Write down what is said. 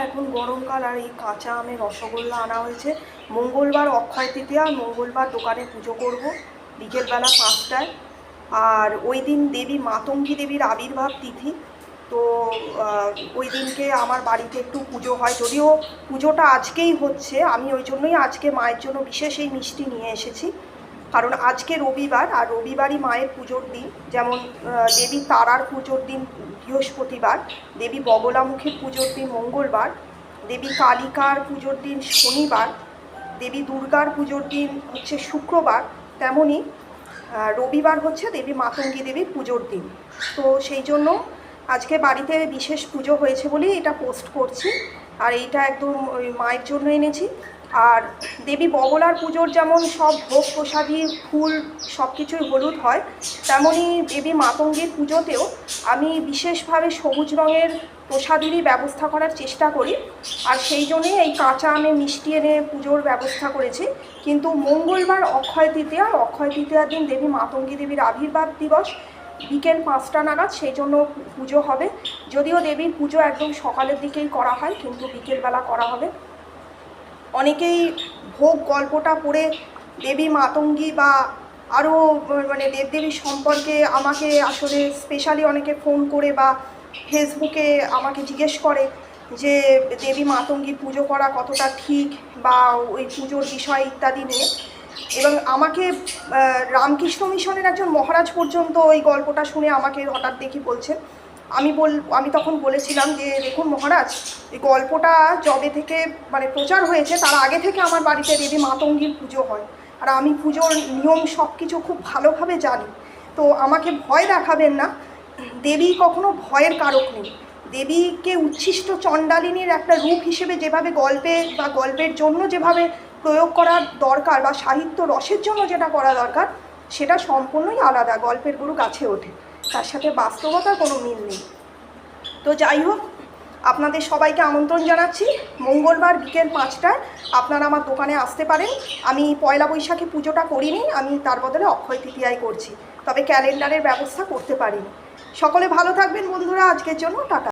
এখন গরমকাল আর এই কাঁচা আমের রসগোল্লা আনা হয়েছে। মঙ্গলবার অক্ষয় তৃতীয়া, মঙ্গলবার দোকানে পুজো করব বিকেলবেলা 5টায়। আর ওই দিন দেবী মাতঙ্গী দেবীর আবির্ভাব তিথি, তো ওই দিনকে আমার বাড়িতে একটু পুজো হয়। যদিও পুজোটা আজকেই হচ্ছে, আমি ওই জন্যই আজকে মায়ের জন্য বিশেষ এই মিষ্টি নিয়ে এসেছি, কারণ আজকে রবিবার, আর রবিবারই মায়ের পুজোর দিন। যেমন দেবী তারার পুজোর দিন বৃহস্পতিবার, দেবী বগলামুখীর পুজোর দিন মঙ্গলবার, দেবী কালিকার পুজোর দিন শনিবার, দেবী দুর্গার পুজোর দিন হচ্ছে শুক্রবার, তেমনই রবিবার হচ্ছে দেবী মাতঙ্গী দেবীর পুজোর দিন। তো সেই জন্য আজকে বাড়িতে বিশেষ পুজো হয়েছে বলেই এটা পোস্ট করছি। আর এইটা একদম ওই মায়ের জন্য এনেছি। আর দেবী বগলার পুজোর যেমন সব ভোগ প্রসাদী ফুল সব কিছুই হলুদ হয়, তেমনই দেবী মাতঙ্গীর পুজোতেও আমি বিশেষভাবে সবুজ রঙের প্রসাদেরই ব্যবস্থা করার চেষ্টা করি। আর সেই জন্যেই এই কাঁচা আমে মিষ্টি এনে পুজোর ব্যবস্থা করেছি। কিন্তু মঙ্গলবার অক্ষয় তৃতীয়া, অক্ষয় তৃতীয়ার দিন দেবী মাতঙ্গী দেবীর আবির্ভাব দিবস, বিকেল 5টা নাগাদ সেই জন্য পুজো হবে। যদিও দেবীর পুজো একদম সকালের দিকেই করা হয়, কিন্তু বিকেলবেলা করা হবে। অনেকেই ভোগ গল্পটা পড়ে দেবী মাতঙ্গী বা আরও মানে দেবদেবীর সম্পর্কে আমাকে আসলে স্পেশালি অনেকে ফোন করে বা ফেসবুকে আমাকে জিজ্ঞেস করে যে দেবী মাতঙ্গীর পুজো করা কতটা ঠিক, বা ওই পুজোর বিষয় ইত্যাদি নিয়ে। এবং আমাকে রামকৃষ্ণ মিশনের একজন মহারাজ পর্যন্ত ওই গল্পটা শুনে আমাকে হঠাৎ দেখি বলছেন। আমি তখন বলেছিলাম যে দেখুন মহারাজ, এই গল্পটা যবে থেকে মানে প্রচার হয়েছে তার আগে থেকে আমার বাড়িতে দেবী মাতঙ্গীর পুজো হয়, আর আমি পুজোর নিয়ম সব কিছু খুব ভালোভাবে জানি। তো আমাকে ভয় দেখাবেন না, দেবী কখনো ভয়ের কারক নেই। দেবীকে উচ্ছিষ্ট চণ্ডালিনীর একটা রূপ হিসেবে যেভাবে গল্পে বা গল্পের জন্য যেভাবে প্রয়োগ করা দরকার, বা সাহিত্য রসের জন্য যেটা করা দরকার, সেটা সম্পূর্ণই আলাদা। গল্পের গরু গাছে ওঠে, তার সাথে বাস্তবতার কোনো মিল নেই। তো যাই হোক, আপনাদের সবাইকে আমন্ত্রণ জানাচ্ছি। মঙ্গলবার বিকেল 5টায় আপনারা আমার দোকানে আসতে পারেন। আমি পয়লা বৈশাখে পুজোটা করিনি, আমি তার বদলে অক্ষয় তৃতীয়ায় করছি, তবে ক্যালেন্ডারের ব্যবস্থা করতে পারিনি। সকলে ভালো থাকবেন বন্ধুরা, আজকের জন্য টাটা।